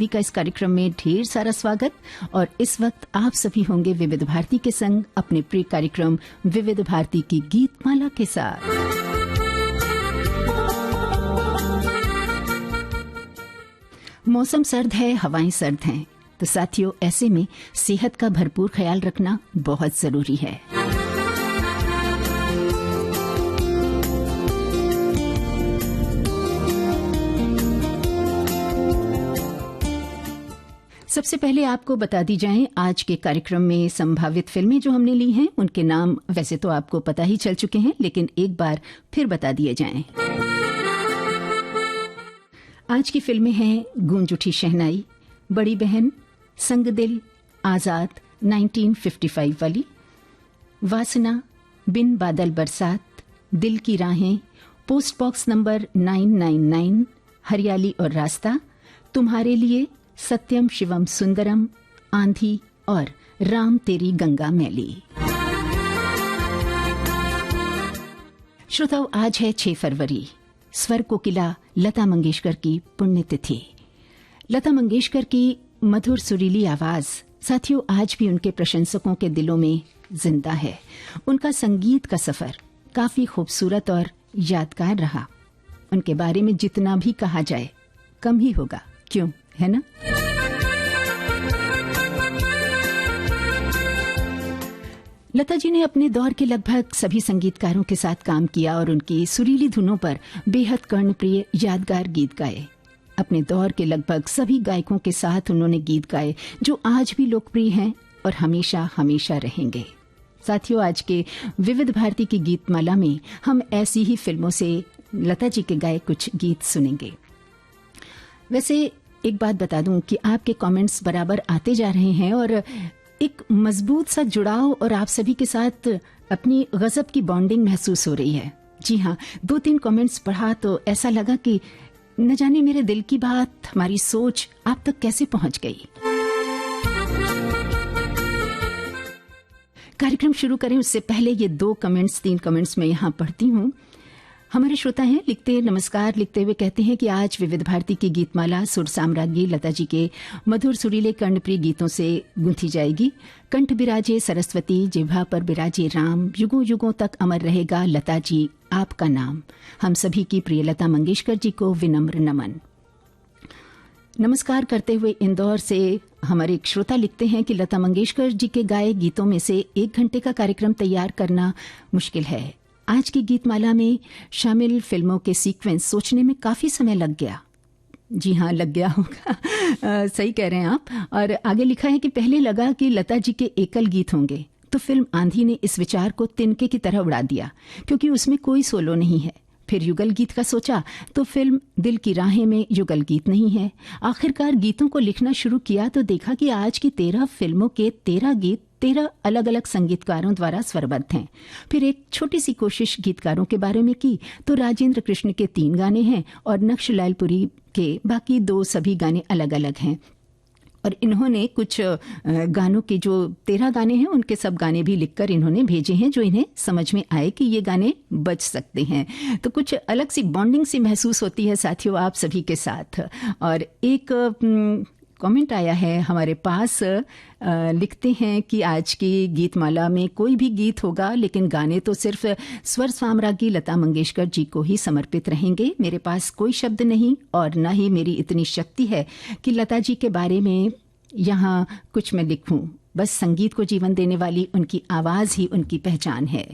का इस कार्यक्रम में ढेर सारा स्वागत। और इस वक्त आप सभी होंगे विविध भारती के संग अपने प्रिय कार्यक्रम विविध भारती की गीतमाला के साथ। मौसम सर्द है, हवाएं सर्द हैं, तो साथियों ऐसे में सेहत का भरपूर ख्याल रखना बहुत जरूरी है। सबसे पहले आपको बता दी जाएं आज के कार्यक्रम में संभावित फिल्में जो हमने ली हैं उनके नाम वैसे तो आपको पता ही चल चुके हैं, लेकिन एक बार फिर बता दिए जाएं। आज की फिल्में हैं गूंज उठी शहनाई, बड़ी बहन, संग दिल, आजाद 1955 वाली, वासना, बिन बादल बरसात, दिल की राहें, पोस्ट बॉक्स नंबर 999, हरियाली और रास्ता, तुम्हारे लिए, सत्यम शिवम सुंदरम, आंधी और राम तेरी गंगा मैली। श्रोताओ, आज है 6 फरवरी, स्वर कोकिला लता मंगेशकर की पुण्यतिथि। लता मंगेशकर की मधुर सुरीली आवाज साथियों आज भी उनके प्रशंसकों के दिलों में जिंदा है। उनका संगीत का सफर काफी खूबसूरत और यादगार रहा। उनके बारे में जितना भी कहा जाए कम ही होगा, क्यों, है ना? लता जी ने अपने दौर के लगभग सभी संगीतकारों के साथ काम किया और उनकी सुरीली धुनों पर बेहद कर्णप्रिय यादगार गीत गाए। अपने दौर के लगभग सभी गायकों के साथ उन्होंने गीत गाए जो आज भी लोकप्रिय हैं और हमेशा हमेशा रहेंगे। साथियों, आज के विविध भारती की गीतमाला में हम ऐसी ही फिल्मों से लता जी के गाए कुछ गीत सुनेंगे। वैसे एक बात बता दूं कि आपके कमेंट्स बराबर आते जा रहे हैं और एक मजबूत सा जुड़ाव और आप सभी के साथ अपनी गजब की बॉन्डिंग महसूस हो रही है। जी हाँ, 2-3 कमेंट्स पढ़ा तो ऐसा लगा कि न जाने मेरे दिल की बात, हमारी सोच आप तक कैसे पहुंच गई। कार्यक्रम शुरू करें उससे पहले ये 3 कमेंट्स मैं यहाँ पढ़ती हूँ। हमारे श्रोता हैं, लिखते नमस्कार लिखते हुए कहते हैं कि आज विविध भारती की गीतमाला सुर साम्राज्ञी लता जी के मधुर सुरीले कर्णप्रिय गीतों से गूंथी जाएगी। कंठ बिराजे सरस्वती, जिह्वा पर बिराजे राम, युगों युगों तक अमर रहेगा लता जी आपका नाम। हम सभी की प्रिय लता मंगेशकर जी को विनम्र नमन। नमस्कार करते हुए इंदौर से हमारे एक श्रोता लिखते हैं कि लता मंगेशकर जी के गाए गीतों में से 1 घंटे का कार्यक्रम तैयार करना मुश्किल है। आज की गीतमाला में शामिल फिल्मों के सीक्वेंस सोचने में काफी समय लग गया। जी हाँ, लग गया होगा। सही कह रहे हैं आप। और आगे लिखा है कि पहले लगा कि लता जी के एकल गीत होंगे, तो फिल्म आंधी ने इस विचार को तिनके की तरह उड़ा दिया क्योंकि उसमें कोई सोलो नहीं है। फिर युगल गीत का सोचा तो फिल्म दिल की राहें में युगल गीत नहीं है। आखिरकार गीतों को लिखना शुरू किया तो देखा कि आज की 13 फिल्मों के 13 गीत 13 अलग अलग संगीतकारों द्वारा स्वरबद्ध हैं। फिर एक छोटी सी कोशिश गीतकारों के बारे में की तो राजेंद्र कृष्ण के 3 गाने हैं और नक्श लालपुरी के बाकी 2 सभी गाने अलग अलग हैं। और इन्होंने कुछ गानों के जो 13 गाने हैं उनके सब गाने भी लिखकर इन्होंने भेजे हैं जो इन्हें समझ में आए कि ये गाने बज सकते हैं। तो कुछ अलग सी बॉन्डिंग सी महसूस होती है साथियों आप सभी के साथ। और एक कमेंट आया है हमारे पास, लिखते हैं कि आज की गीतमाला में कोई भी गीत होगा लेकिन गाने तो सिर्फ स्वर साम्राज्ञी लता मंगेशकर जी को ही समर्पित रहेंगे। मेरे पास कोई शब्द नहीं और न ही मेरी इतनी शक्ति है कि लता जी के बारे में यहाँ कुछ मैं लिखूं। बस संगीत को जीवन देने वाली उनकी आवाज ही उनकी पहचान है।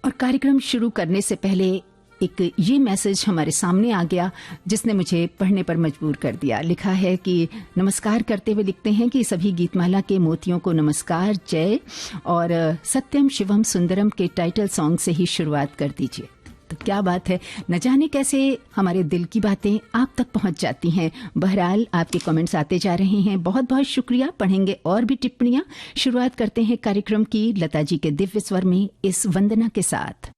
और कार्यक्रम शुरू करने से पहले एक ये मैसेज हमारे सामने आ गया जिसने मुझे पढ़ने पर मजबूर कर दिया। लिखा है कि नमस्कार करते हुए लिखते हैं कि सभी गीतमाला के मोतियों को नमस्कार, जय, और सत्यम शिवम सुंदरम के टाइटल सॉन्ग से ही शुरुआत कर दीजिए। तो क्या बात है, न जाने कैसे हमारे दिल की बातें आप तक पहुंच जाती हैं। बहरहाल आपके कमेंट्स आते जा रहे हैं, बहुत बहुत शुक्रिया। पढ़ेंगे और भी टिप्पणियां। शुरुआत करते हैं कार्यक्रम की लता जी के दिव्य स्वर में इस वंदना के साथ।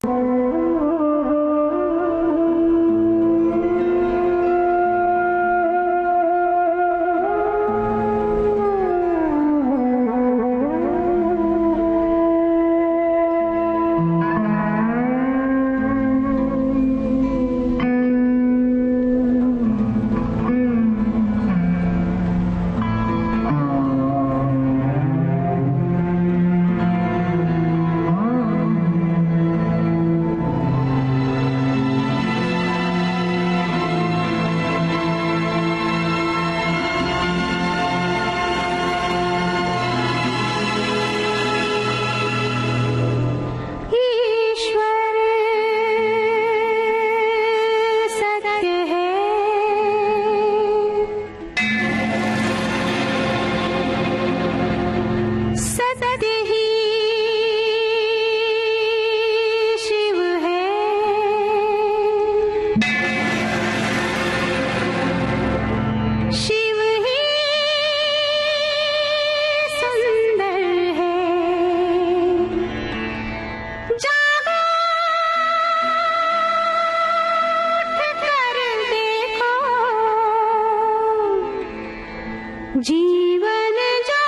जीवन जो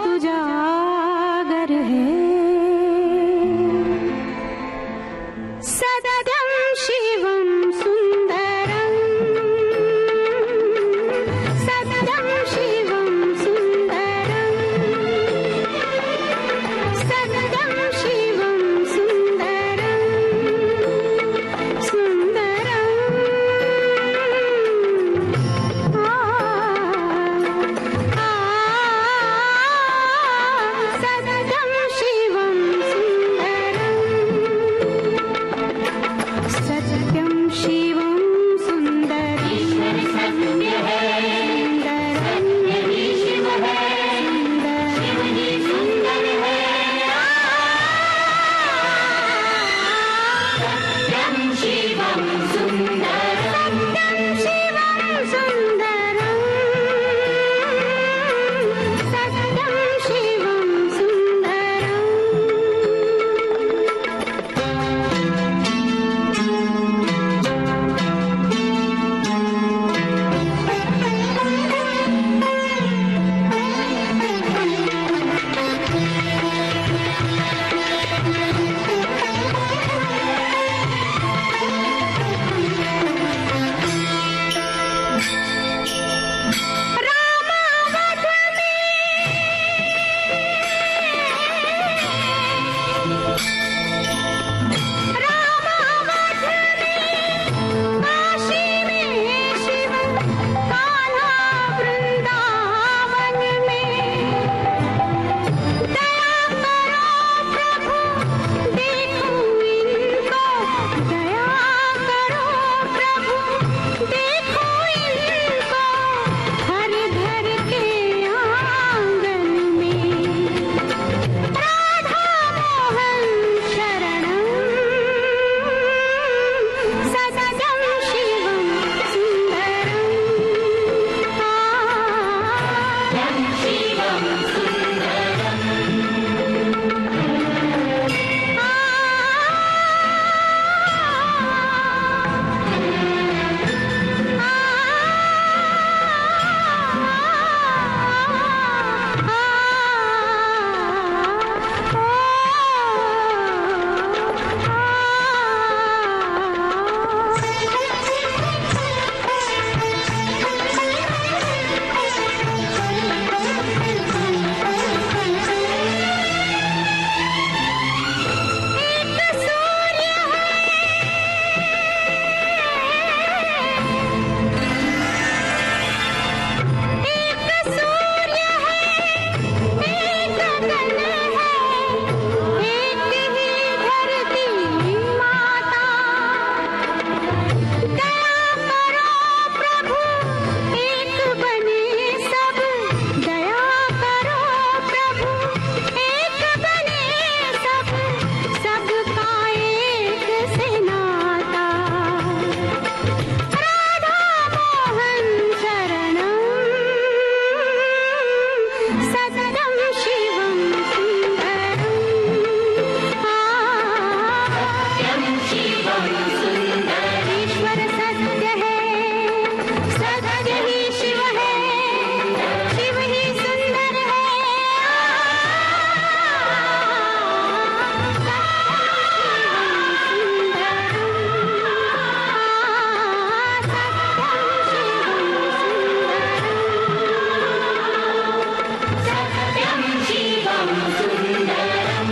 तुजागर है, सत्यम शिवम सुंदरम, सत्यम शिवम सुंदरम, सत्यम शिवम सुंदरम, सुंदरम सत्यम शिवम सुंदरम, सत्यम शिवम सुंदरम, ईश्वर सत्य है, सुंदरम यही शिव है, सुंदर शिव ही सुंदर है, सत्यम शिवम सुंदरम, सत्यम शिवम सुंदरम, सत्यम शिवम सुंदरम। काशी में शिव, कान्हा वृंदावन में, दया करो प्रभु देखो इनको, दया करो प्रभु देखो इनको, हर घर के आंगन में, राधा मोहन शरणम, सत्यम शिवम सुंदरम, सत्यम शिवम सुंदरम, एक सूर्य है, एक गगन है, एक ही धरती माता, दया करो प्रभु एक बने सब, दया करो प्रभु एक बने सब, सबका एक से नाता, राधा मोहन शरणम, सत्यम शिवम सुंदरम, सत्यम शिवम सुंदरम, ईश्वर सत्य है, सत्य ही शिव है, शिव ही सुंदर है, सत्यम शिवम सुंदरम,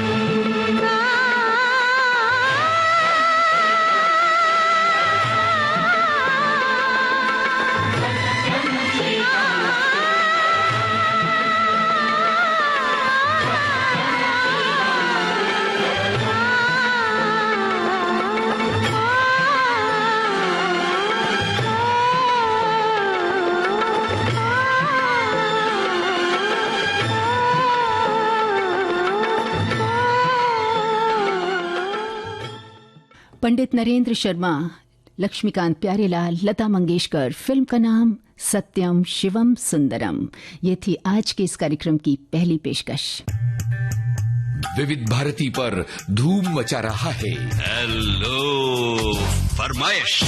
पंडित नरेंद्र शर्मा, लक्ष्मीकांत प्यारेलाल, लता मंगेशकर। फिल्म का नाम सत्यम शिवम सुंदरम। ये थी आज के इस कार्यक्रम की पहली पेशकश। विविध भारती पर धूम मचा रहा है हेलो फरमाइश।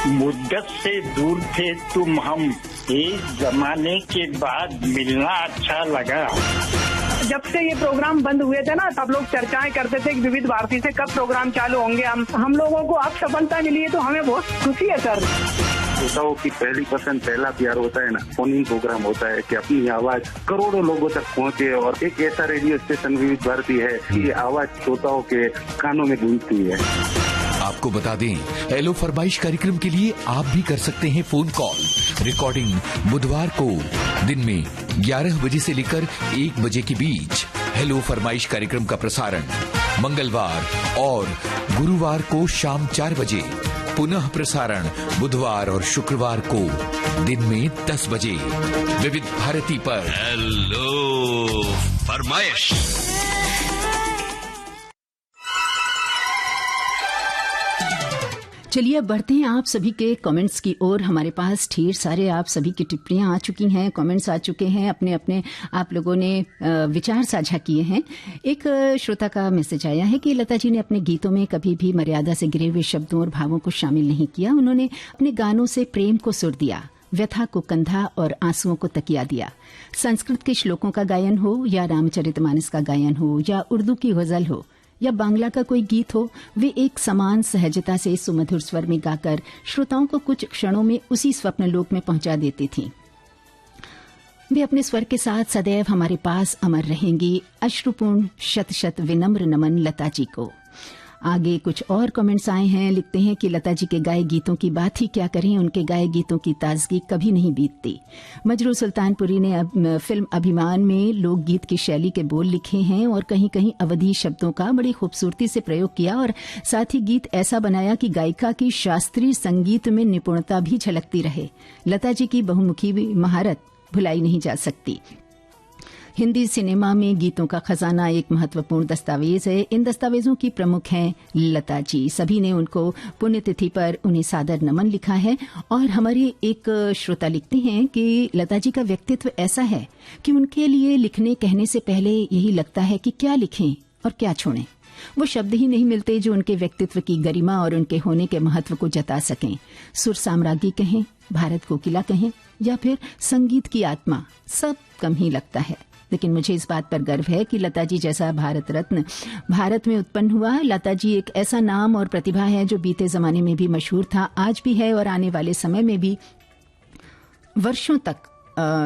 मुद्दत से दूर थे तुम हम, एक जमाने के बाद मिलना अच्छा लगा। जब से ये प्रोग्राम बंद हुए थे ना, सब लोग चर्चाएं करते थे कि विविध भारती से कब प्रोग्राम चालू होंगे। हम लोगों को अब सफलता मिली है तो हमें बहुत खुशी है सर। श्रोताओं की पहली पसंद, पहला प्यार होता है ना, फोन इन प्रोग्राम होता है कि अपनी आवाज करोड़ों लोगों तक पहुंचे। और एक ऐसा रेडियो स्टेशन विविध भारती है कि आवाज श्रोताओं के कानों में गूंजती है। आपको बता दें, हेलो फरमाइश कार्यक्रम के लिए आप भी कर सकते हैं फोन कॉल। रिकॉर्डिंग बुधवार को दिन में 11 बजे से लेकर 1 बजे के बीच। हेलो फरमाइश कार्यक्रम का प्रसारण मंगलवार और गुरुवार को शाम 4 बजे। पुनः प्रसारण बुधवार और शुक्रवार को दिन में 10 बजे विविध भारती पर। हेलो फरमाइश। चलिए अब बढ़ते हैं आप सभी के कमेंट्स की ओर। हमारे पास ढेर सारे आप सभी की टिप्पणियां आ चुकी हैं, कमेंट्स आ चुके हैं, अपने अपने आप लोगों ने विचार साझा किए हैं। एक श्रोता का मैसेज आया है कि लता जी ने अपने गीतों में कभी भी मर्यादा से गिरे हुए शब्दों और भावों को शामिल नहीं किया। उन्होंने अपने गानों से प्रेम को सुर दिया, व्यथा को कंधा और आंसुओं को तकिया दिया। संस्कृत के श्लोकों का गायन हो या रामचरितमानस का गायन हो या उर्दू की गजल हो या बांग्ला का कोई गीत हो, वे एक समान सहजता से सुमधुर स्वर में गाकर श्रोताओं को कुछ क्षणों में उसी स्वप्न लोक में पहुंचा देती थीं। वे अपने स्वर के साथ सदैव हमारे पास अमर रहेंगी। अश्रुपूर्ण शत शत विनम्र नमन लता जी को। आगे कुछ और कमेंट्स आए हैं। लिखते हैं कि लता जी के गाए गीतों की बात ही क्या करें, उनके गाए गीतों की ताजगी कभी नहीं बीतती। मजरू सुल्तानपुरी ने फिल्म अभिमान में लोकगीत की शैली के बोल लिखे हैं और कहीं कहीं अवधी शब्दों का बड़ी खूबसूरती से प्रयोग किया और साथ ही गीत ऐसा बनाया कि गायिका की शास्त्रीय संगीत में निपुणता भी झलकती रहे। लता जी की बहुमुखी महारत भुलाई नहीं जा सकती। हिंदी सिनेमा में गीतों का खजाना एक महत्वपूर्ण दस्तावेज है। इन दस्तावेजों की प्रमुख हैं लता जी। सभी ने उनको पुण्यतिथि पर उन्हें सादर नमन लिखा है। और हमारे एक श्रोता लिखते हैं कि लता जी का व्यक्तित्व ऐसा है कि उनके लिए लिखने कहने से पहले यही लगता है कि क्या लिखें और क्या छोड़ें। वो शब्द ही नहीं मिलते जो उनके व्यक्तित्व की गरिमा और उनके होने के महत्व को जता सकें। सुर साम्राज्ञी कहें, भारत कोकिला कहें या फिर संगीत की आत्मा, सब कम ही लगता है। लेकिन मुझे इस बात पर गर्व है कि लता जी जैसा भारत रत्न भारत में उत्पन्न हुआ। लता जी एक ऐसा नाम और प्रतिभा है जो बीते जमाने में भी मशहूर था, आज भी है और आने वाले समय में भी वर्षों तक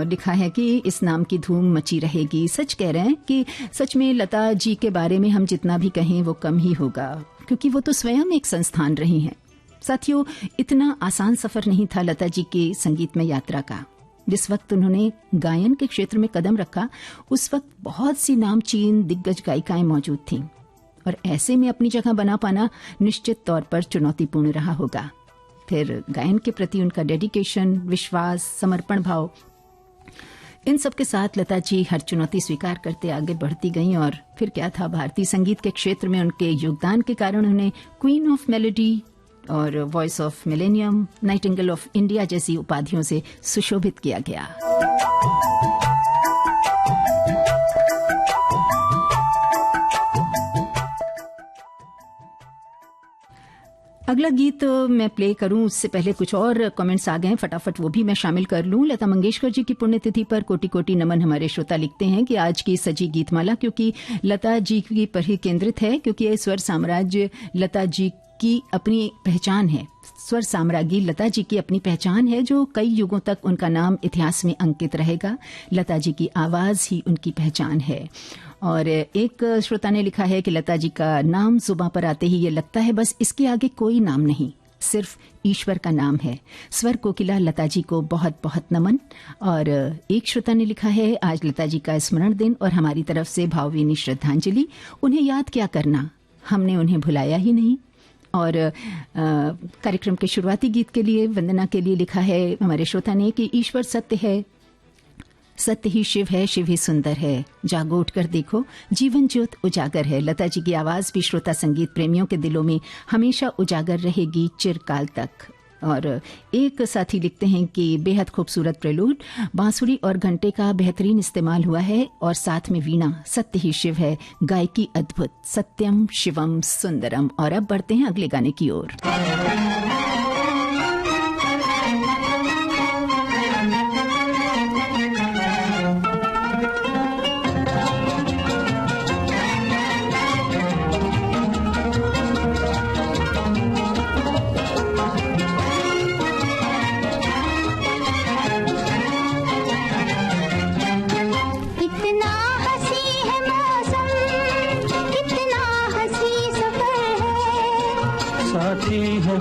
लिखा है कि इस नाम की धूम मची रहेगी। सच कह रहे हैं कि सच में लता जी के बारे में हम जितना भी कहें वो कम ही होगा, क्योंकि वो तो स्वयं एक संस्थान रही हैं। साथियों, इतना आसान सफर नहीं था लता जी के संगीत में यात्रा का। जिस वक्त उन्होंने गायन के क्षेत्र में कदम रखा, उस वक्त बहुत सी नामचीन दिग्गज गायिकाएं मौजूद थीं और ऐसे में अपनी जगह बना पाना निश्चित तौर पर चुनौतीपूर्ण रहा होगा। फिर गायन के प्रति उनका डेडिकेशन, विश्वास, समर्पण भाव, इन सब के साथ लता जी हर चुनौती स्वीकार करते आगे बढ़ती गईं। और फिर क्या था, भारतीय संगीत के क्षेत्र में उनके योगदान के कारण उन्हें क्वीन ऑफ मेलोडी और voice of millennium, Nightingale of India जैसी उपाधियों से सुशोभित किया गया। अगला गीत मैं प्ले करूं उससे पहले कुछ और कमेंट्स आ गए हैं, फटाफट वो भी मैं शामिल कर लूं। लता मंगेशकर जी की पुण्यतिथि पर कोटि कोटि नमन। हमारे श्रोता लिखते हैं कि आज की सजी गीतमाला क्योंकि लता जी की पर ही केंद्रित है, क्योंकि ये स्वर साम्राज्य लता जी की अपनी पहचान है। स्वर साम्राज्ञी लता जी की अपनी पहचान है जो कई युगों तक उनका नाम इतिहास में अंकित रहेगा। लता जी की आवाज ही उनकी पहचान है। और एक श्रोता ने लिखा है कि लता जी का नाम जुबां पर आते ही ये लगता है बस इसके आगे कोई नाम नहीं, सिर्फ ईश्वर का नाम है। स्वर कोकिला लता जी को बहुत बहुत नमन। और एक श्रोता ने लिखा है, आज लता जी का स्मरण दिन और हमारी तरफ से भावभीनी श्रद्धांजलि। उन्हें याद क्या करना, हमने उन्हें भुलाया ही नहीं। और कार्यक्रम के शुरुआती गीत के लिए, वंदना के लिए लिखा है हमारे श्रोता ने कि ईश्वर सत्य है, सत्य ही शिव है, शिव ही सुंदर है, जागो उठकर देखो जीवन ज्योत उजागर है। लता जी की आवाज भी श्रोता संगीत प्रेमियों के दिलों में हमेशा उजागर रहेगी चिरकाल तक। और एक साथी लिखते हैं कि बेहद खूबसूरत प्रेलूड, बांसुरी और घंटे का बेहतरीन इस्तेमाल हुआ है और साथ में वीणा। सत्य ही शिव है, गायकी अद्भुत, सत्यम शिवम सुंदरम। और अब बढ़ते हैं अगले गाने की ओर।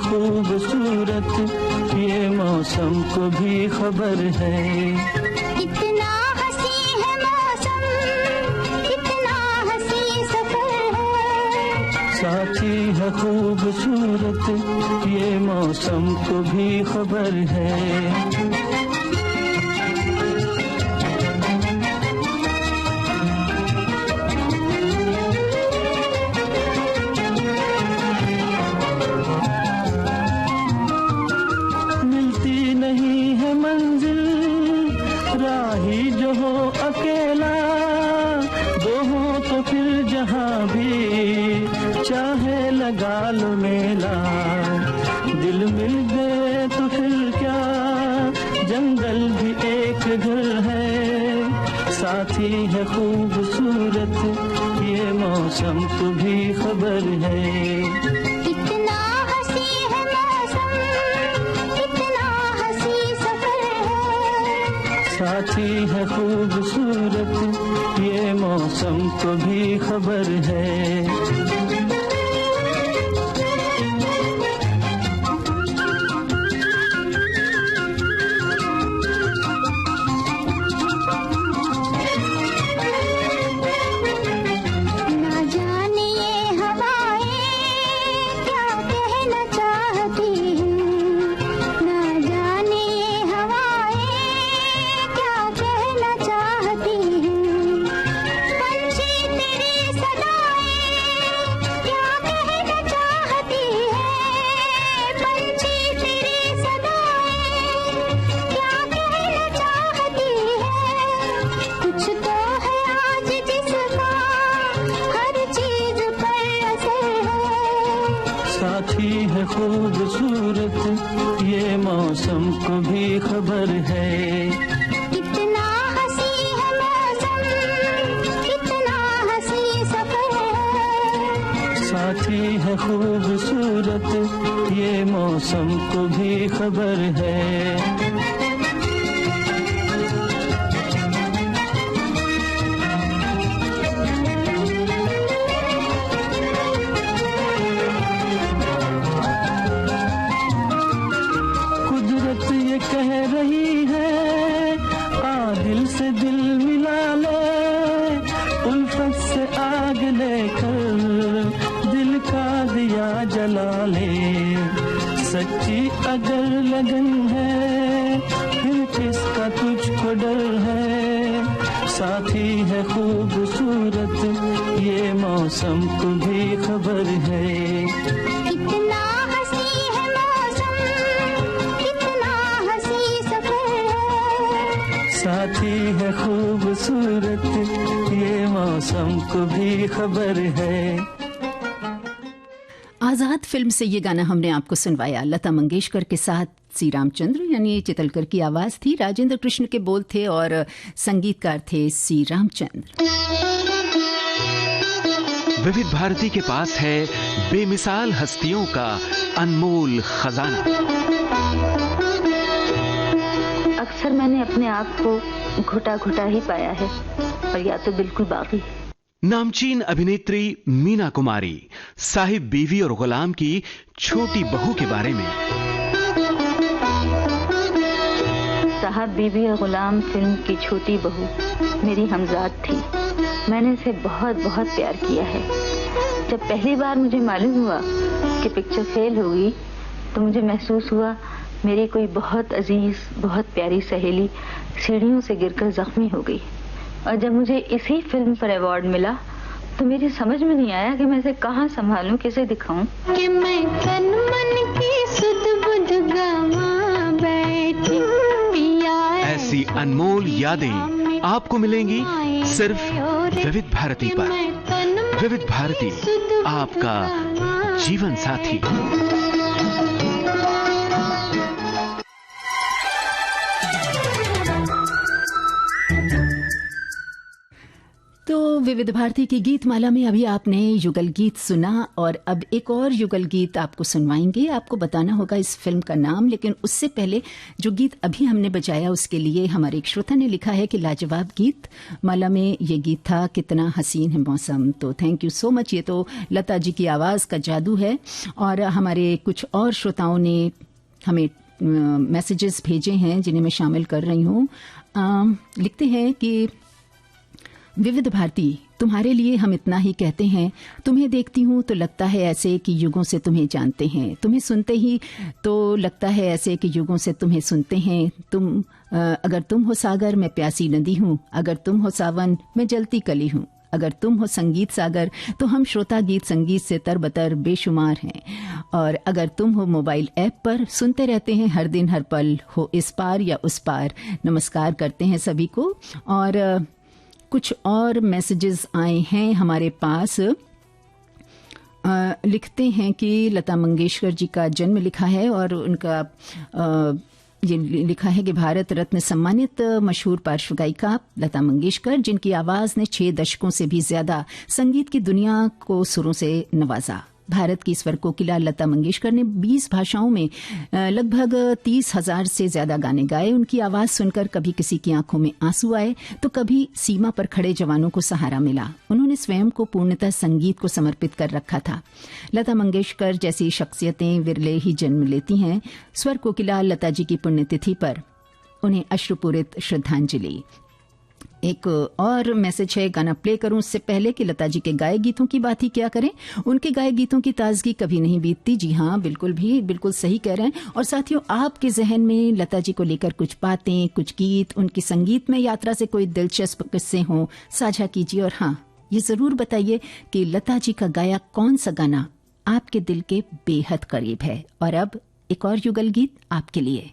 खूबसूरत, ये मौसम को भी खबर है। इतना हंसी है मौसम, इतना हंसी सफर है। साथी है खूबसूरत, ये मौसम को भी खबर है। अकेला दो हो तो फिर जहाँ भी चाहे लगा लो मेला। दिल मिल गए तो फिर क्या, जंगल भी एक घर है। साथी है खूबसूरत, ये मौसम को भी खबर है। इतना हंसी है मौसम, इतना हंसी सफर है। साथी है खूबसूरत, ये मौसम को भी खबर है। ना जाने ये हवाएं क्या कहना चाहती हैं, ना जाने ये हवाएं क्या कहना चाहती हैं। पंछी तेरी सदाएं क्या कहना चाहती हैं, पंछी तेरी सदाएं क्या कहना चाहती हैं। कुछ तो है आज जिसका हर चीज पर असर है। साथी है खूबसूरत, ये मौसम को भी खबर है। इतना हंसी है मौसम, इतना हंसी सफर है। साथी है खूबसूरत, ये मौसम को भी खबर है। कुदरत ये कह रही है, आ दिल से दिल मिला ले। उल्फत से आग लेकर दिल का दिया जला ले। सच्ची अगर लगन है, फिर किसका तुझको डर है। साथी है खूबसूरत, ये मौसम को भी खबर है। इतना हंसी है मौसम, इतना हंसी सफर है। साथी है खूबसूरत, ये मौसम को भी खबर है। आजाद फिल्म से ये गाना हमने आपको सुनवाया। लता मंगेशकर के साथ सी रामचंद्र यानी चितलकर की आवाज थी, राजेंद्र कृष्ण के बोल थे और संगीतकार थे सी रामचंद्र। विविध भारती के पास है बेमिसाल हस्तियों का अनमोल खजाना। अक्सर मैंने अपने आप को घुटा घुटा ही पाया है, और या तो बिल्कुल बाकी। नामचीन अभिनेत्री मीना कुमारी साहिब बीवी और गुलाम की छोटी बहू के बारे में। साहब बीवी और गुलाम फिल्म की छोटी बहू मेरी हमजाद थी। मैंने इसे बहुत बहुत प्यार किया है। जब पहली बार मुझे मालूम हुआ कि पिक्चर फेल होगी, तो मुझे महसूस हुआ मेरी कोई बहुत अजीज, बहुत प्यारी सहेली सीढ़ियों से गिरकर जख्मी हो गई। और जब मुझे इसी फिल्म पर अवार्ड मिला, तो मेरी समझ में नहीं आया कि मैं इसे कहाँ संभालूं, किसे दिखाऊं। कि मैं तन मन की सुध बुध गवा बैठी पिया। ऐसी अनमोल यादें आपको मिलेंगी सिर्फ विविध भारती पर। विविध भारती, आपका जीवन साथी। तो विविध भारती की गीत माला में अभी आपने युगल गीत सुना और अब एक और युगल गीत आपको सुनवाएंगे। आपको बताना होगा इस फिल्म का नाम, लेकिन उससे पहले जो गीत अभी हमने बजाया उसके लिए हमारे एक श्रोता ने लिखा है कि लाजवाब गीत माला में ये गीत था, कितना हसीन है मौसम। तो थैंक यू सो मच। ये तो लता जी की आवाज का जादू है। और हमारे कुछ और श्रोताओं ने हमें मैसेजेस भेजे हैं जिन्हें मैं शामिल कर रही हूँ। लिखते हैं कि विविध भारती, तुम्हारे लिए हम इतना ही कहते हैं। तुम्हें देखती हूँ तो लगता है ऐसे कि युगों से तुम्हें जानते हैं। तुम्हें सुनते ही तो लगता है ऐसे कि युगों से तुम्हें सुनते हैं। अगर तुम हो सागर मैं प्यासी नदी हूँ, अगर तुम हो सावन मैं जलती कली हूँ, अगर तुम हो संगीत सागर तो हम श्रोता गीत संगीत से तरबतर बेशुमार हैं। और अगर तुम हो मोबाइल ऐप पर सुनते रहते हैं हर दिन हर पल, हो इस पार या उस पार। नमस्कार करते हैं सभी को। और कुछ और मैसेजेस आए हैं हमारे पास। लिखते हैं कि लता मंगेशकर जी का जन्म लिखा है और उनका ये लिखा है कि भारत रत्न सम्मानित मशहूर पार्श्व गायिका लता मंगेशकर, जिनकी आवाज ने 6 दशकों से भी ज्यादा संगीत की दुनिया को सुरों से नवाजा। भारत की स्वर कोकिला लता मंगेशकर ने 20 भाषाओं में लगभग 30,000 से ज्यादा गाने गाए। उनकी आवाज सुनकर कभी किसी की आंखों में आंसू आए तो कभी सीमा पर खड़े जवानों को सहारा मिला। उन्होंने स्वयं को पूर्णतः संगीत को समर्पित कर रखा था। लता मंगेशकर जैसी शख्सियतें विरले ही जन्म लेती हैं। स्वर कोकिला लता जी की पुण्यतिथि पर उन्हें अश्रुपूरित श्रद्धांजलि। एक और मैसेज है, गाना प्ले करूं उससे पहले कि लता जी के गाए गीतों की बात ही क्या करें। उनके गाए गीतों की ताजगी कभी नहीं बीतती। जी हाँ, बिल्कुल सही कह रहे हैं। और साथियों, आपके जहन में लता जी को लेकर कुछ बातें, कुछ गीत, उनकी संगीत में यात्रा से कोई दिलचस्प किस्से हों, साझा कीजिए। और हाँ, ये जरूर बताइए कि लता जी का गाया कौन सा गाना आपके दिल के बेहद करीब है। और अब एक और युगल गीत आपके लिए।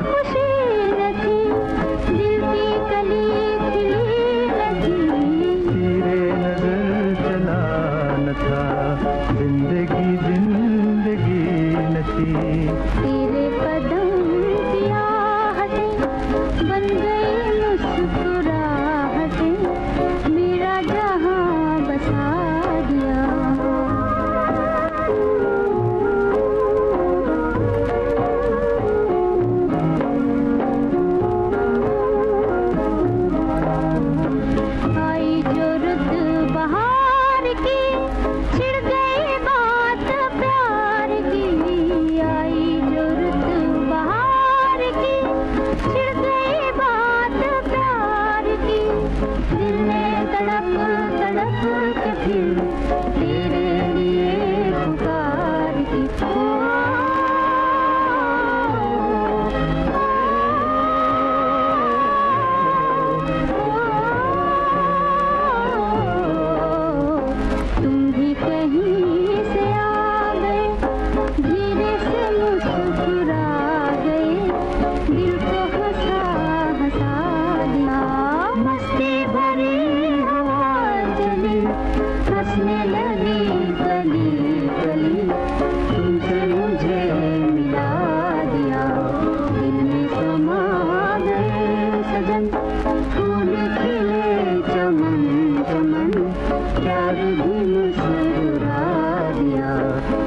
खुशी तड़प तड़प के फिर तेरे लिए पुकारती तुम भी कहीं से आ गए, धीरे से मुस्कुरा गए, दिल को हंसा हंसा दिया। मस्ती भरी हवा चली, हंसने लगी गली गली, तुमसे मुझे मिला दिया। दिल में समा गए सजन, फूल खिले चमन चमन, प्यार भी मुस्कुरा दिया,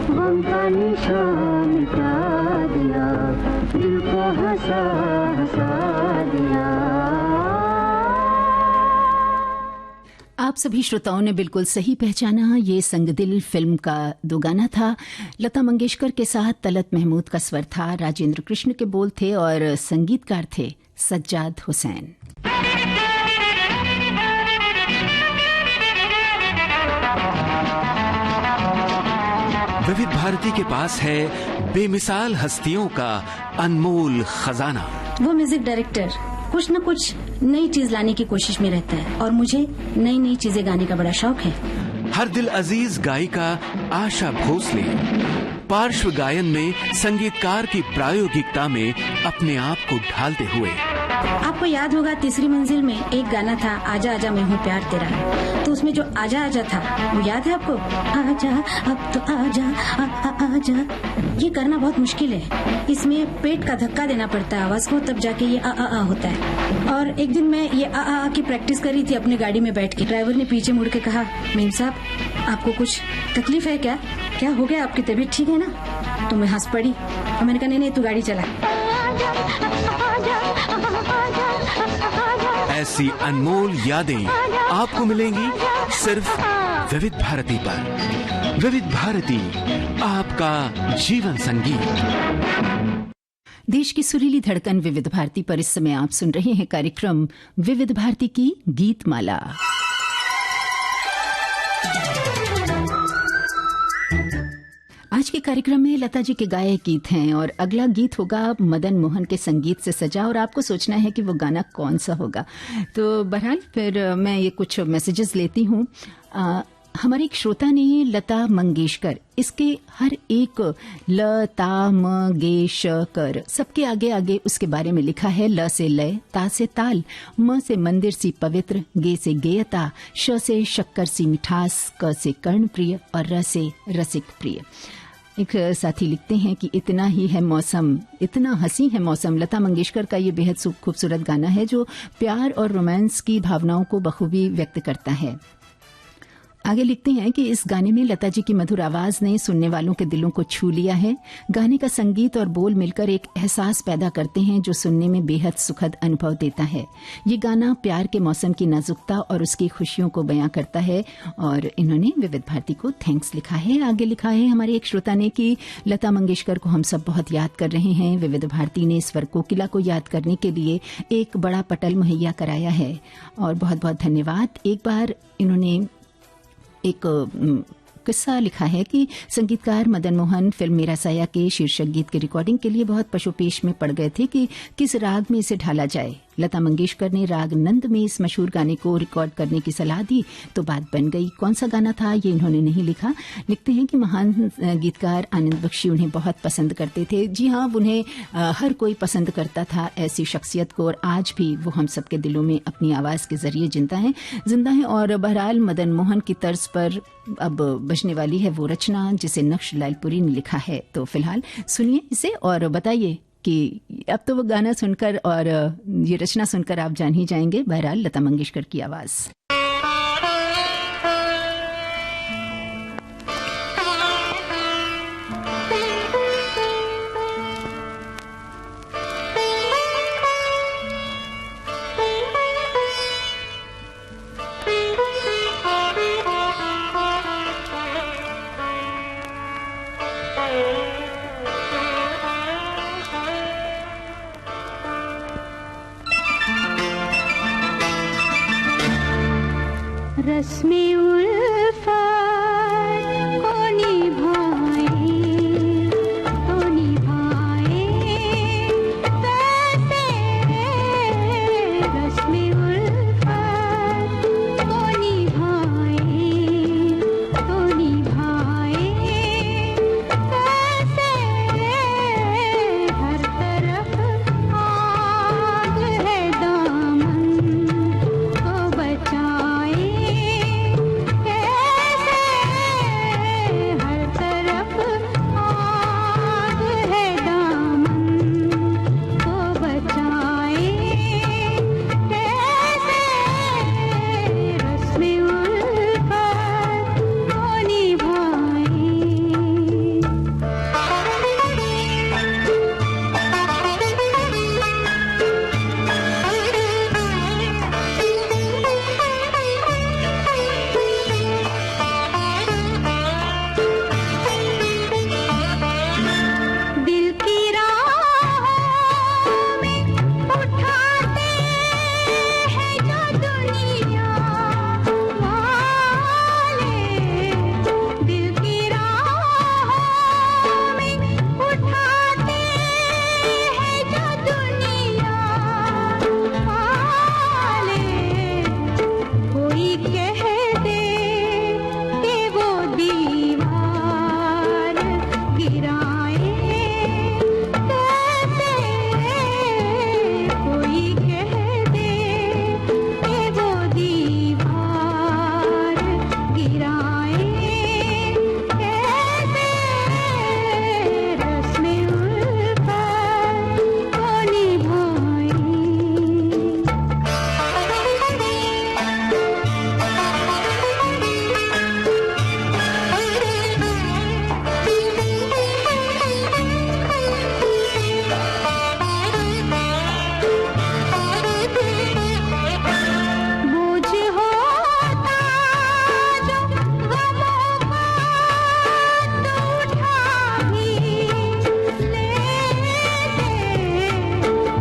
गम का निशान मिटा दिया, दिल को हंसा हंसा दिया। आप सभी श्रोताओं ने बिल्कुल सही पहचाना, ये संग दिल फिल्म का दो गाना था। लता मंगेशकर के साथ तलत महमूद का स्वर था, राजेंद्र कृष्ण के बोल थे और संगीतकार थे सज्जाद हुसैन। विविध भारती के पास है बेमिसाल हस्तियों का अनमोल खजाना। वो म्यूजिक डायरेक्टर कुछ न कुछ नई चीज लाने की कोशिश में रहता है और मुझे नई नई चीजें गाने का बड़ा शौक है। हर दिल अजीज गायिका आशा भोसले पार्श्व गायन में संगीतकार की प्रायोगिकता में अपने आप को ढालते हुए। आपको याद होगा तीसरी मंजिल में एक गाना था, आजा आजा मैं हूँ प्यार तेरा, तो उसमें जो आजा आजा था वो याद है आपको? आजा अब तो आजा आजा। ये करना बहुत मुश्किल है, इसमें पेट का धक्का देना पड़ता है आवाज को, तब जाके ये आ होता है। और एक दिन मैं ये आ की प्रैक्टिस कर रही थी अपनी गाड़ी में बैठ के। ड्राइवर ने पीछे मुड़ के कहा, मेम साहब आपको कुछ तकलीफ है क्या? क्या हो गया, आपकी तबीयत ठीक है ना? तो मैं हंस पड़ी और मैंने कहा नहीं तू गाड़ी चला। ऐसी अनमोल यादें आपको मिलेंगी सिर्फ विविध भारती पर। विविध भारती, आपका जीवन संगीत। देश की सुरीली धड़कन विविध भारती पर इस समय आप सुन रहे हैं कार्यक्रम विविध भारती की गीत माला। आज के कार्यक्रम में लता जी के गाए गीत हैं और अगला गीत होगा मदन मोहन के संगीत से सजा, और आपको सोचना है कि वो गाना कौन सा होगा। तो बहरहाल फिर मैं ये कुछ मैसेजेस लेती हूँ। हमारे एक श्रोता ने लता मंगेशकर, इसके हर एक लता मंगेशकर सबके आगे आगे उसके बारे में लिखा है। ल से लय, ता से ताल, म से मंदिर सी पवित्र, गे से गेयता, श से शक्कर सी मिठास, क से कर्ण प्रिय और र से रसिक प्रिय। एक साथी लिखते हैं कि इतना ही है मौसम, इतना हंसी है मौसम। लता मंगेशकर का ये बेहद खूबसूरत गाना है जो प्यार और रोमांस की भावनाओं को बखूबी व्यक्त करता है। आगे लिखते हैं कि इस गाने में लता जी की मधुर आवाज ने सुनने वालों के दिलों को छू लिया है। गाने का संगीत और बोल मिलकर एक एहसास पैदा करते हैं जो सुनने में बेहद सुखद अनुभव देता है। ये गाना प्यार के मौसम की नाजुकता और उसकी खुशियों को बयां करता है। और इन्होंने विविध भारती को थैंक्स लिखा है। आगे लिखा है हमारे एक श्रोता ने कि लता मंगेशकर को हम सब बहुत याद कर रहे हैं। विविध भारती ने स्वर कोकिला को याद करने के लिए एक बड़ा पटल मुहैया कराया है और बहुत बहुत धन्यवाद। एक बार इन्होंने एक किस्सा लिखा है कि संगीतकार मदन मोहन फिल्म मेरा साया के शीर्षक गीत की रिकॉर्डिंग के लिए बहुत पशुपेश में पड़ गए थे कि किस राग में इसे ढाला जाए। लता मंगेशकर ने राग नंद में इस मशहूर गाने को रिकॉर्ड करने की सलाह दी तो बात बन गई। कौन सा गाना था ये इन्होंने नहीं लिखा। लिखते हैं कि महान गीतकार आनंद बख्शी उन्हें बहुत पसंद करते थे। जी हाँ, उन्हें हर कोई पसंद करता था ऐसी शख्सियत को, और आज भी वो हम सबके दिलों में अपनी आवाज़ के जरिए जिंदा है। और बहरहाल मदन मोहन की तर्ज पर अब बजने वाली है वो रचना जिसे नक्श लालपुरी ने लिखा है। तो फिलहाल सुनिए इसे और बताइए कि अब तो वो गाना सुनकर और ये रचना सुनकर आप जान ही जाएंगे। बहरहाल लता मंगेशकर की आवाज़। रस्मे उल्फत को निभाए कैसे रस्मे उल्फत को निभाए कैसे हर तरफ आग है दामन को बचाए कैसे हर तरफ आग है दामन को बचाए कैसे रस्मे उल्फत को निभाए। दिल की राहों में उठाते हैं जो दुनिया वाले दिल की राहों में उठाते हैं जो दुनिया वाले कोई कह दे कि वो दीवार गिराए कैसे कोई कह दे कि वो दीवार गिराए कैसे रस्मे उल्फत को निभाए। बोझ होता जो गमों का तो उठा भी लेते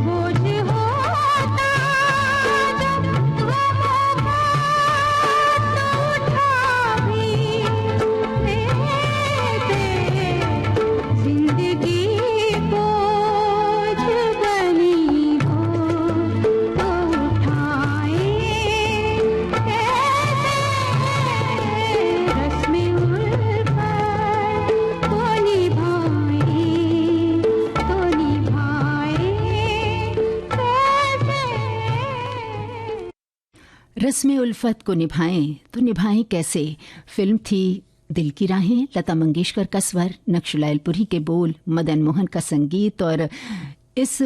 बोझ होता जो गमों का तो उठा भी लेते जिंदगी बोझ बनी हो तो उठाए कैसे रस्मे उल्फत को निभाए कैसे। रस्मे उल्फत को निभाएं तो निभाएं कैसे फिल्म थी दिल की राहें। लता मंगेशकर का स्वर, नक्श लायलपुरी के बोल, मदन मोहन का संगीत और इस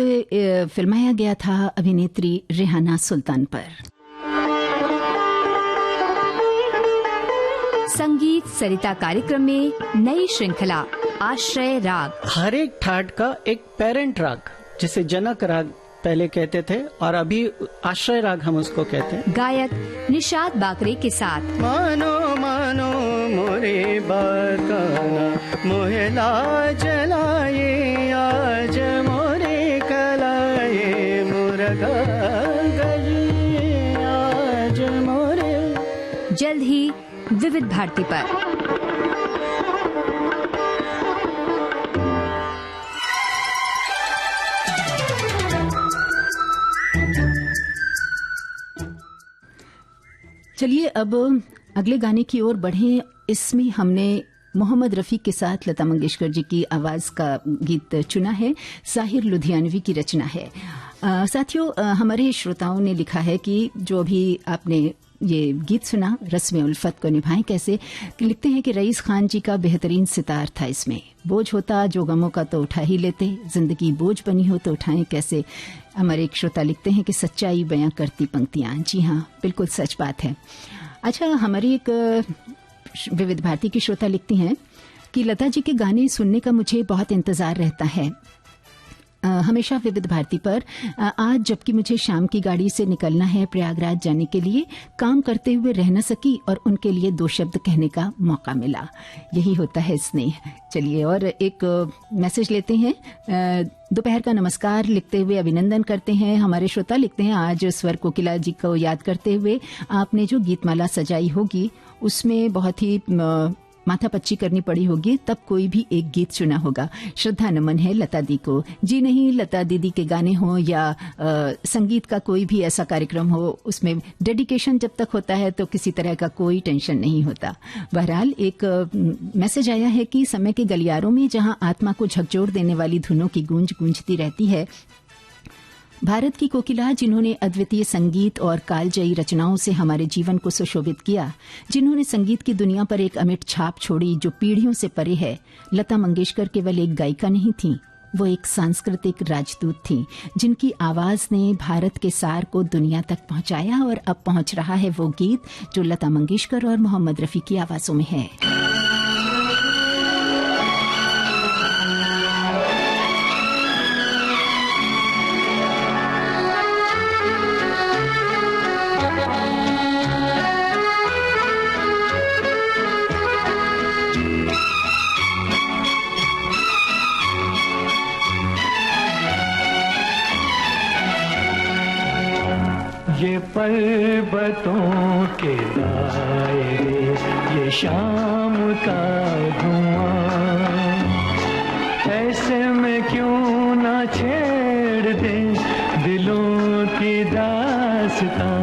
फिल्माया गया था अभिनेत्री रेहाना सुल्तान पर। संगीत सरिता कार्यक्रम में नई श्रृंखला आश्रय राग। हर एक ठाट का एक पेरेंट राग, जिसे जनक राग पहले कहते थे और अभी आश्रय राग हम उसको कहते हैं। गायक निशाद बाकरे के साथ मानो मानो मोरे बाकाना मोहला जलाए आज मोरे कलाए मुरगा गई आज मोरे। जल्द ही विविध भारती पर। चलिए अब अगले गाने की ओर बढ़ें। इसमें हमने मोहम्मद रफ़ी के साथ लता मंगेशकर जी की आवाज़ का गीत चुना है। साहिर लुधियानवी की रचना है। साथियों, हमारे श्रोताओं ने लिखा है कि जो अभी आपने ये गीत सुना रस्मे उल्फत को निभाएं कैसे, लिखते हैं कि रईस खान जी का बेहतरीन सितार था इसमें। बोझ होता जो गमों का तो उठा ही लेते, जिंदगी बोझ बनी हो तो उठाएं कैसे। हमारे एक श्रोता लिखते हैं कि सच्चाई बयां करती पंक्तियां। जी हाँ, बिल्कुल सच बात है। अच्छा, हमारी एक विविध भारती की श्रोता लिखती हैं कि लता जी के गाने सुनने का मुझे बहुत इंतजार रहता है। हमेशा विविध भारती पर। आज जबकि मुझे शाम की गाड़ी से निकलना है प्रयागराज जाने के लिए, काम करते हुए रह न सकी और उनके लिए 2 शब्द कहने का मौका मिला। यही होता है स्नेह। चलिए और एक मैसेज लेते हैं। दोपहर का नमस्कार लिखते हुए अभिनंदन करते हैं हमारे श्रोता। लिखते हैं आज स्वर कोकिला जी को याद करते हुए आपने जो गीतमाला सजाई होगी उसमें बहुत ही माथापच्ची करनी पड़ी होगी, तब कोई भी एक गीत चुना होगा। श्रद्धा नमन है लता दी को। जी नहीं, लता दीदी के गाने हो या संगीत का कोई भी ऐसा कार्यक्रम हो, उसमें डेडिकेशन जब तक होता है तो किसी तरह का कोई टेंशन नहीं होता। बहरहाल एक मैसेज आया है कि समय के गलियारों में जहां आत्मा को झकझोर देने वाली धुनों की गूंज गूंजती रहती है, भारत की कोकिला जिन्होंने अद्वितीय संगीत और कालजयी रचनाओं से हमारे जीवन को सुशोभित किया, जिन्होंने संगीत की दुनिया पर एक अमिट छाप छोड़ी जो पीढ़ियों से परे है, लता मंगेशकर केवल एक गायिका नहीं थी, वो एक सांस्कृतिक राजदूत थी जिनकी आवाज ने भारत के सार को दुनिया तक पहुंचाया। और अब पहुंच रहा है वो गीत जो लता मंगेशकर और मोहम्मद रफी की आवाजों में है। ये पर्वतों के दायरे, ये शाम का धुआं, ऐसे में क्यों ना छेड़ दे दिलों की दास्तां।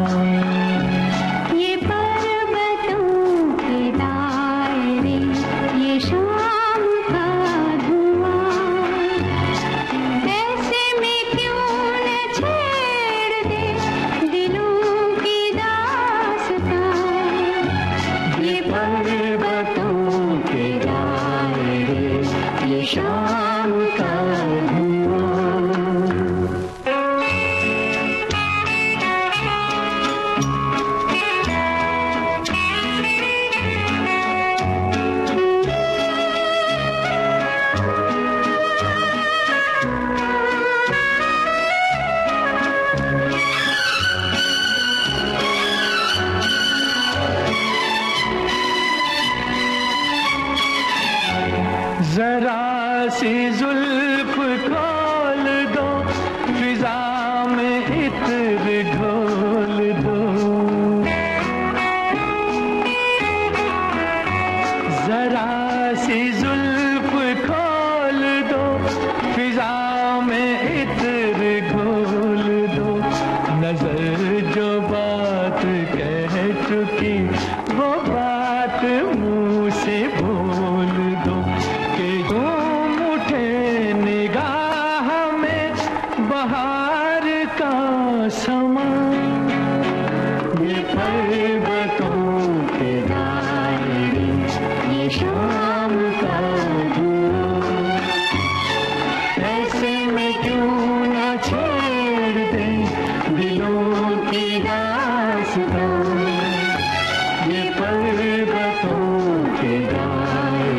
ये पर्वतों के दायरे, ये शाम का धुआं, ऐसे में क्यों न छेड़ दे दिलों की दास्तां। ये पर्वतों के दायरे, ये शाम का जरा सी जुल्फ खोल दो, फिजा में इत्र घोल दो। जरा सी जुल्फ खोल दो, फिजा में इत्र घोल दो। नजर जो बात कह चुकी वो बात मुंह से बोल दो। बहार का समा, ये पर्वतों के दायरे, ये शाम का धुआं, ऐसे में क्यों न छेड़ दे दिलों की दास्तां। ये पर्वतों के दायरे,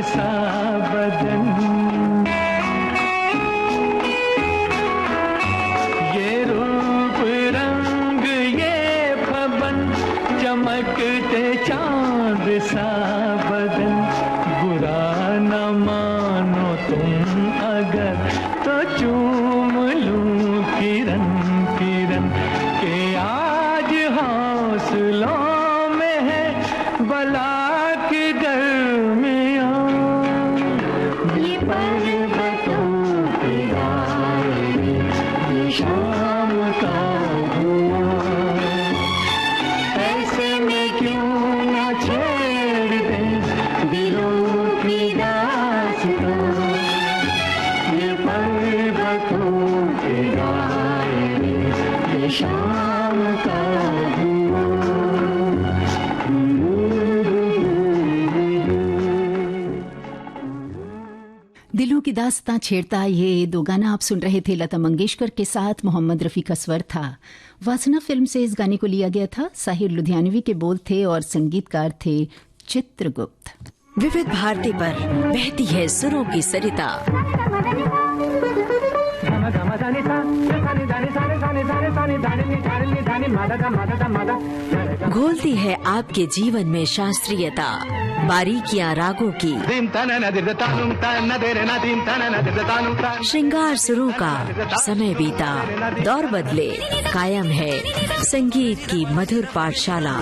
सा बदन, ये रूप रंग ये भवन, चमकते चांद सा बदन। बुरा न मानो तुम अगर तो चूम लूं किरण किरण के आज हौसलों में है बला के दरमियां। ये पर्वतों की राहें, ये शाम का धुआं, ऐसे में क्यों न छेड़ दे दिलों की दास्तां। ये पर्वतों की राहें, ये शाम का दिलों की दास्तां छेड़ता, ये दो गाना आप सुन रहे थे लता मंगेशकर के साथ। मोहम्मद रफ़ी का स्वर था। वासना फिल्म से इस गाने को लिया गया था। साहिर लुधियानवी के बोल थे और संगीतकार थे चित्रगुप्त। विविध भारती पर बहती है सुरों की सरिता। घोलती है आपके जीवन में शास्त्रीयता, बारीकियां रागों की, श्रृंगार सुरों का। समय बीता, दौर बदले, कायम है संगीत की मधुर पाठशाला।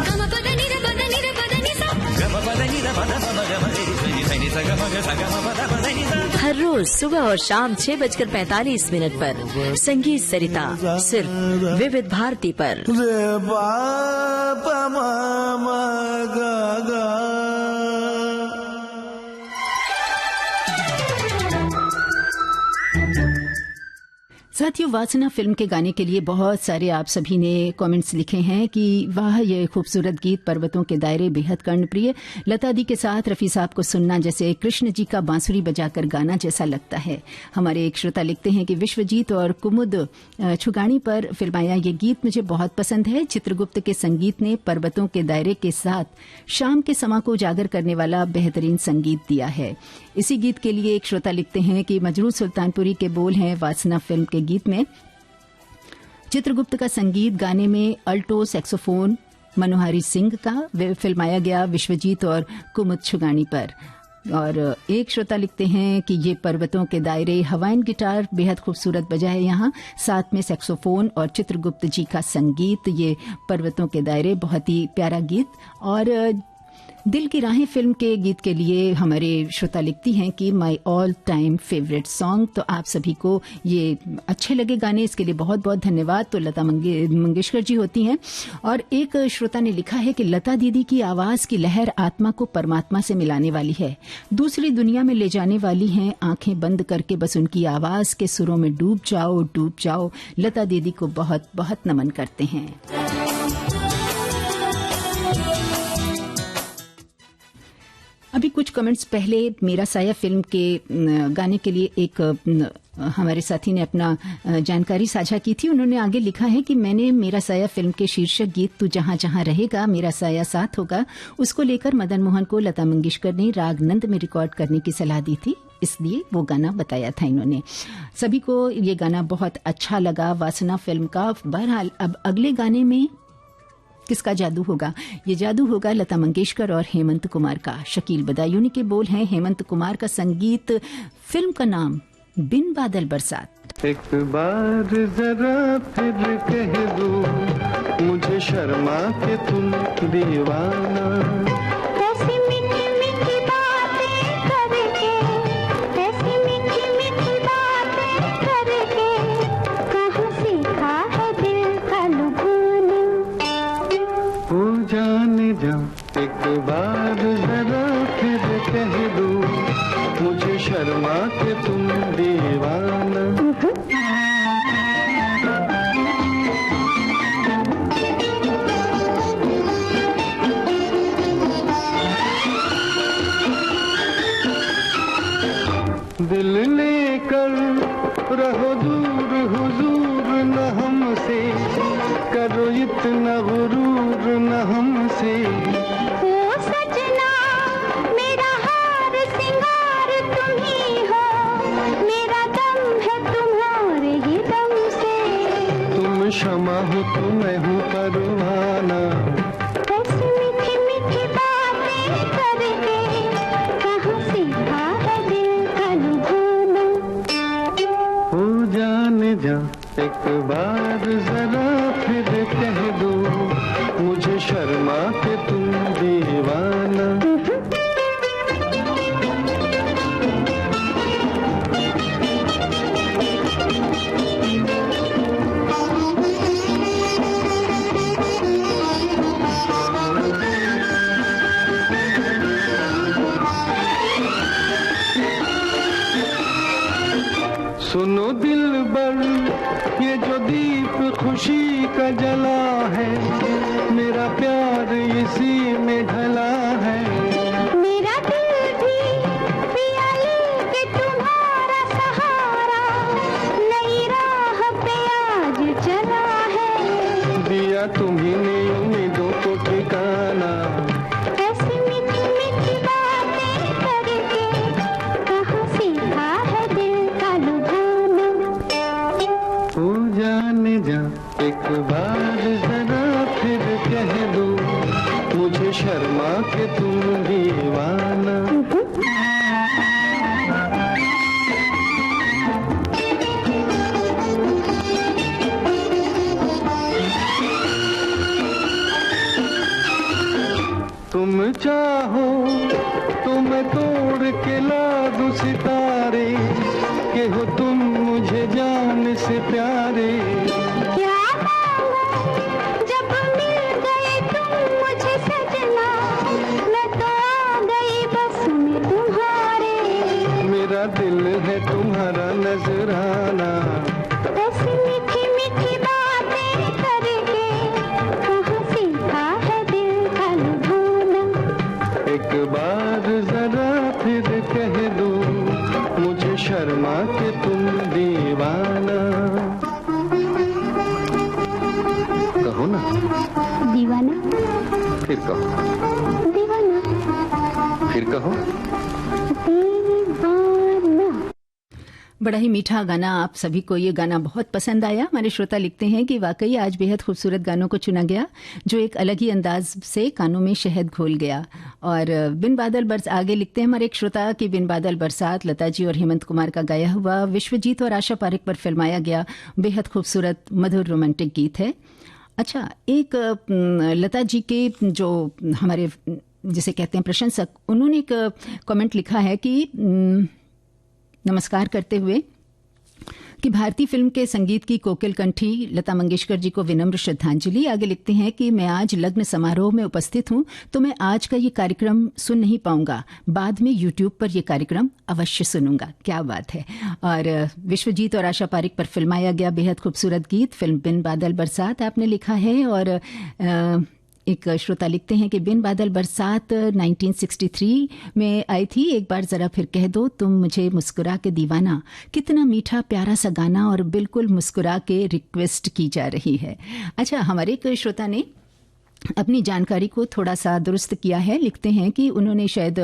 हर रोज सुबह और शाम 6:45 पर संगीत सरिता सिर्फ विविध भारती पर। साथियों, वासना फिल्म के गाने के लिए बहुत सारे आप सभी ने कमेंट्स लिखे हैं कि वाह, ये खूबसूरत गीत, पर्वतों के दायरे बेहद कर्णप्रिय। लता दी के साथ रफ़ी साहब को सुनना जैसे कृष्ण जी का बांसुरी बजाकर गाना जैसा लगता है। हमारे एक श्रोता लिखते हैं कि विश्वजीत और कुमुद छुगानी पर फिल्माया ये गीत मुझे बहुत पसंद है। चित्रगुप्त के संगीत ने पर्वतों के दायरे के साथ शाम के समा को उजागर करने वाला बेहतरीन संगीत दिया है। इसी गीत के लिए एक श्रोता लिखते हैं कि मजरूर सुल्तानपुरी के बोल हैं वासना फिल्म के गीत में। चित्रगुप्त का संगीत, गाने में अल्टो सैक्सोफोन मनोहारी सिंह का फिल्माया गया विश्वजीत और कुमुद छुगानी पर। और एक श्रोता लिखते हैं कि ये पर्वतों के दायरे, हवाइन गिटार बेहद खूबसूरत बजा है यहाँ, साथ में सैक्सोफोन और चित्रगुप्त जी का संगीत। ये पर्वतों के दायरे बहुत ही प्यारा गीत। और दिल की राहें फिल्म के गीत के लिए हमारे श्रोता लिखती हैं कि my all time favourite song. तो आप सभी को ये अच्छे लगे गाने, इसके लिए बहुत बहुत धन्यवाद। तो लता मंगेशकर जी होती हैं। और एक श्रोता ने लिखा है कि लता दीदी की आवाज की लहर आत्मा को परमात्मा से मिलाने वाली है, दूसरी दुनिया में ले जाने वाली है। आंखें बंद करके बस उनकी आवाज के सुरों में डूब जाओ, डूब जाओ। लता दीदी को बहुत बहुत नमन करते हैं। अभी कुछ कमेंट्स पहले मेरा साया फिल्म के गाने के लिए एक हमारे साथी ने अपना जानकारी साझा की थी। उन्होंने आगे लिखा है कि मैंने मेरा साया फिल्म के शीर्षक गीत तू जहां जहां रहेगा मेरा साया साथ होगा, उसको लेकर मदन मोहन को लता मंगेशकर ने राग नंद में रिकॉर्ड करने की सलाह दी थी, इसलिए वो गाना बताया था इन्होंने। सभी को ये गाना बहुत अच्छा लगा वासना फिल्म का। बहरहाल अब अगले गाने में किसका जादू होगा? ये जादू होगा लता मंगेशकर और हेमंत कुमार का। शकील बदायूनी के बोल हैं, हेमंत कुमार का संगीत, फिल्म का नाम बिन बादल बरसात। एक बार जरा फिर कह दो मुझे शर्मा के तुम दीवाना, ऐसी मीठी मीठी बातें करके, ऐसी मीठी मीठी बातें करके, कहाँ सीखा है दिल का लुभाना। ओ जाने जा एक बार जरा फिर कह दो मुझे शर्मा के तुम दीवाना। दिल लेकर रहो दूर हुजूर न हमसे, करो इतना गुरूर न हमसे। ओ सजना मेरा हार सिंगार एक बार जरा फिर कह दो मुझे शर्मा के तुम दीवाना। सुनो दिलबर, ये जो दीप खुशी का जला है, मेरा प्यार इसी में ढला है। मेरा दिल भी पिया लेके तुम्हारा सहारा, नई राह पे आज चला है। दिया तुम्ही ने उम्मीदों को ठिकाना, ऐसी मीठी मीठी बातें करके कहाँ सीखा है दिल का लुभाना। हो जाने जा एक बार जरा फिर कह दो मुझे शर्मा के तुम दीवाना। तुम चाहो तो मैं तोड़ के ला दूं सितारे, के हो तुम मुझे जान से प्यारे। क्या जब मिल गए तुम मुझे सजना, मैं तो आ गई बस में तुम्हारे। मेरा दिल है तुम्हारा नजराना, ऐसी मीठी मीठी बातें करके कहाँ सीखा है दिल का लुभाना। एक बार जरा फिर कह दो मुझे शर्मा के तुम दीवाना। कहो ना दीवाना, फिर कहो दीवाना, फिर कहो दीवाना। बड़ा ही मीठा गाना, आप सभी को ये गाना बहुत पसंद आया। हमारे श्रोता लिखते हैं कि वाकई आज बेहद खूबसूरत गानों को चुना गया जो एक अलग ही अंदाज से कानों में शहद घोल गया। और बिन बादल बरस आगे लिखते हैं हमारे एक श्रोता कि बिन बादल बरसात लता जी और हेमंत कुमार का गाया हुआ विश्वजीत और आशा पारेख पर फिल्माया गया बेहद खूबसूरत मधुर रोमांटिक गीत है। अच्छा, एक लता जी के जो हमारे जिसे कहते हैं प्रशंसक, उन्होंने एक कमेंट लिखा है कि नमस्कार करते हुए कि भारतीय फिल्म के संगीत की कोकिल कंठी लता मंगेशकर जी को विनम्र श्रद्धांजलि। आगे लिखते हैं कि मैं आज लग्न समारोह में उपस्थित हूं तो मैं आज का ये कार्यक्रम सुन नहीं पाऊंगा, बाद में यूट्यूब पर यह कार्यक्रम अवश्य सुनूंगा। क्या बात है। और विश्वजीत और आशा पारेख पर फिल्माया गया बेहद खूबसूरत गीत फिल्म बिन बादल बरसात आपने लिखा है। और एक श्रोता लिखते हैं कि बिन बादल बरसात 1963 में आई थी, एक बार जरा फिर कह दो तुम मुझे मुस्कुरा के दीवाना। कितना मीठा प्यारा सा गाना और बिल्कुल मुस्कुरा के रिक्वेस्ट की जा रही है। अच्छा, हमारे एक श्रोता ने अपनी जानकारी को थोड़ा सा दुरुस्त किया है। लिखते हैं कि उन्होंने शायद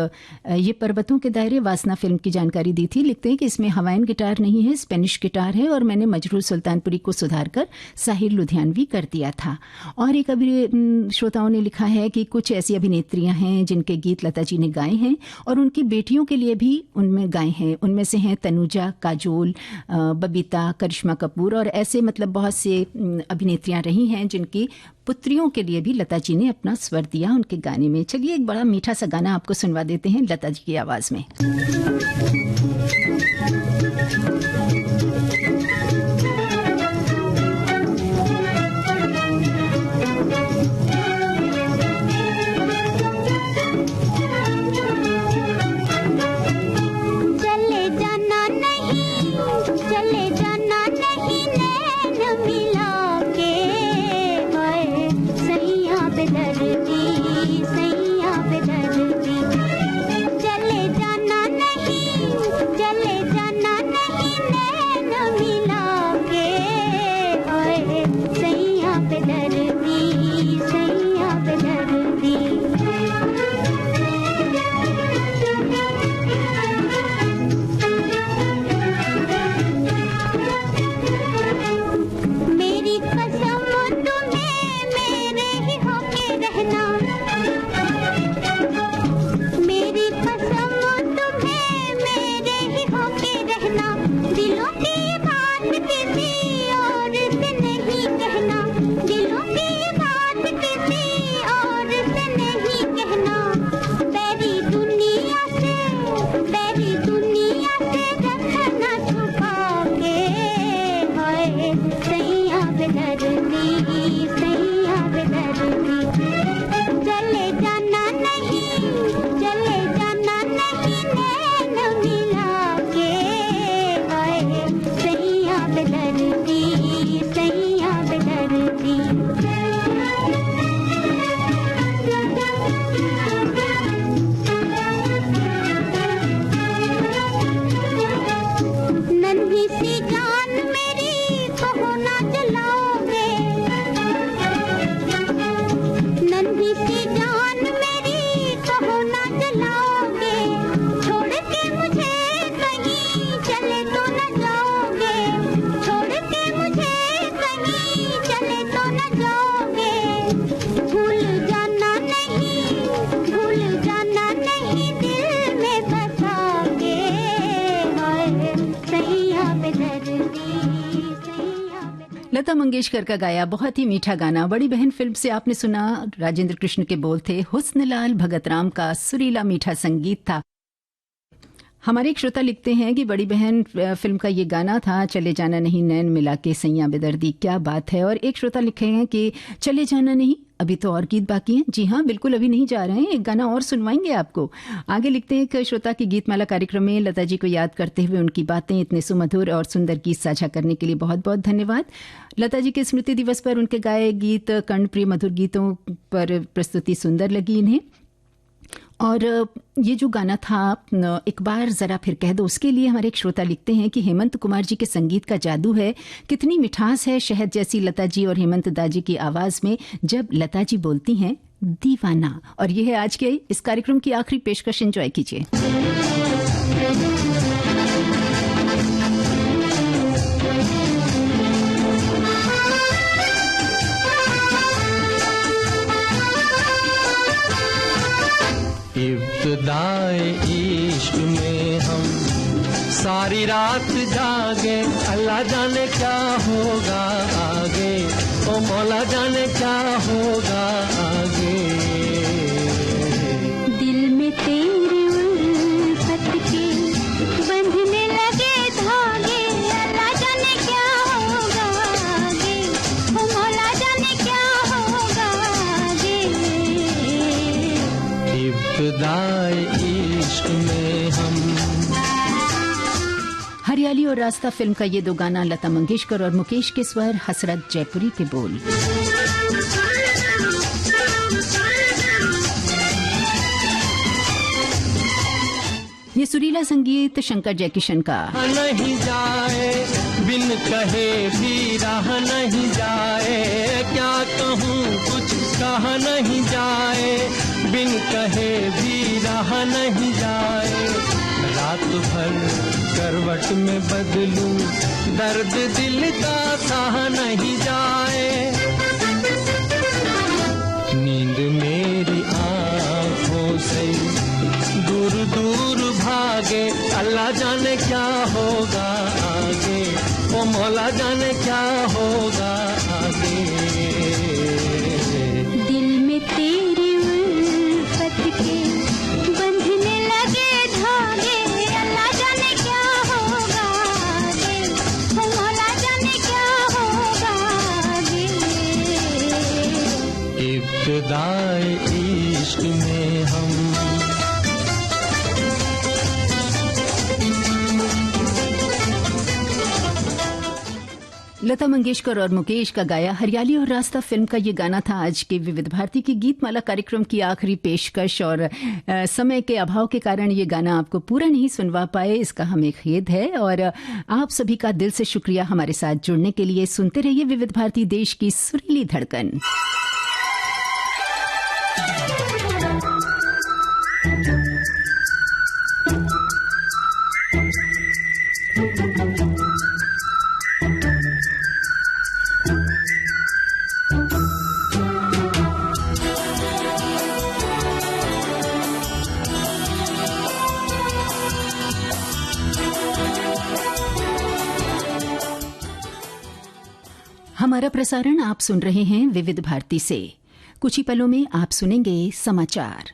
ये पर्वतों के दायरे वासना फिल्म की जानकारी दी थी। लिखते हैं कि इसमें हवाइन गिटार नहीं है, स्पेनिश गिटार है और मैंने मजरूर सुल्तानपुरी को सुधारकर साहिर लुधियानवी कर दिया था। और एक अभी श्रोताओं ने लिखा है कि कुछ ऐसी अभिनेत्रियां हैं जिनके गीत लता जी ने गाए हैं और उनकी बेटियों के लिए भी उनमें गाए हैं। उनमें से हैं तनुजा, काजोल, बबीता, करिश्मा कपूर और ऐसे मतलब बहुत से अभिनेत्रियां रही हैं जिनकी पुत्रियों के लिए भी लता जी ने अपना स्वर दिया उनके गाने में। चलिए एक बड़ा मीठा सा गाना आपको सुनवा देते हैं लता जी की आवाज में। चले जाना नहीं लता मंगेशकर का गाया बहुत ही मीठा गाना बड़ी बहन फिल्म से आपने सुना। राजेंद्र कृष्ण के बोल थे, हुस्नलाल भगतराम का सुरीला मीठा संगीत था। हमारे एक श्रोता लिखते हैं कि बड़ी बहन फिल्म का ये गाना था, चले जाना नहीं नैन मिला के सैया बेदर्दी, क्या बात है। और एक श्रोता लिखे हैं कि चले जाना नहीं, अभी तो और गीत बाकी हैं। जी हाँ, बिल्कुल अभी नहीं जा रहे हैं, एक गाना और सुनवाएंगे आपको। आगे लिखते हैं कि श्रोता की गीतमाला कार्यक्रम में लता जी को याद करते हुए उनकी बातें इतने सुमधुर और सुंदर गीत साझा करने के लिए बहुत बहुत धन्यवाद। लता जी के स्मृति दिवस पर उनके गाए गीत कर्णप्रिय मधुर गीतों पर प्रस्तुति सुंदर लगी इन्हें। और ये जो गाना था एक बार जरा फिर कह दो, उसके लिए हमारे एक श्रोता लिखते हैं कि हेमंत कुमार जी के संगीत का जादू है, कितनी मिठास है शहद जैसी लता जी और हेमंत दा जी की आवाज में जब लता जी बोलती हैं दीवाना। और ये है आज के इस कार्यक्रम की आखिरी पेशकश, एंजॉय कीजिए। इब्तिदाए इश्क में हम सारी रात जागे, अल्लाह जाने क्या होगा आगे, ओ मौला जाने क्या होगा आगे। दिल में तेरी उल्फत के बंधने लगे धागे, अल्लाह जाने क्या होगा आगे, ओ मौला जाने क्या होगा आगे। इब्तिदाए इश्क में हम। हरियाली और रास्ता फिल्म का ये दो गाना, लता मंगेशकर और मुकेश के स्वर, हसरत जयपुरी के बोल। ये सुरीला संगीत शंकर जयकिशन का। नहीं जाए बिन कहे भी राह नहीं जाए, क्या कहूँ कुछ कहा नहीं जाए, बिन कहे भी राह नहीं जाए। रात भर करवट में बदलूं, दर्द दिल का सहा नहीं जाए। नींद मेरी आँखों से दूर दूर भागे, अल्लाह जाने क्या होगा आगे, ओ मौला जाने क्या होगा आगे। दिल में तेरी उल्फत के बंधने लगे धागे, अल्लाह जाने क्या होगा आगे, ओ मौला जाने क्या होगा आगे। इब्तिदाए इश्क में हम। लता मंगेशकर और मुकेश का गाया हरियाली और रास्ता फिल्म का ये गाना था आज के विविध भारती की गीतमाला कार्यक्रम की आखिरी पेशकश। और समय के अभाव के कारण ये गाना आपको पूरा नहीं सुनवा पाए, इसका हमें खेद है। और आप सभी का दिल से शुक्रिया हमारे साथ जुड़ने के लिए। सुनते रहिए विविध भारती, देश की सुरीली धड़कन। हमारा प्रसारण आप सुन रहे हैं विविध भारती से। कुछ ही पलों में आप सुनेंगे समाचार।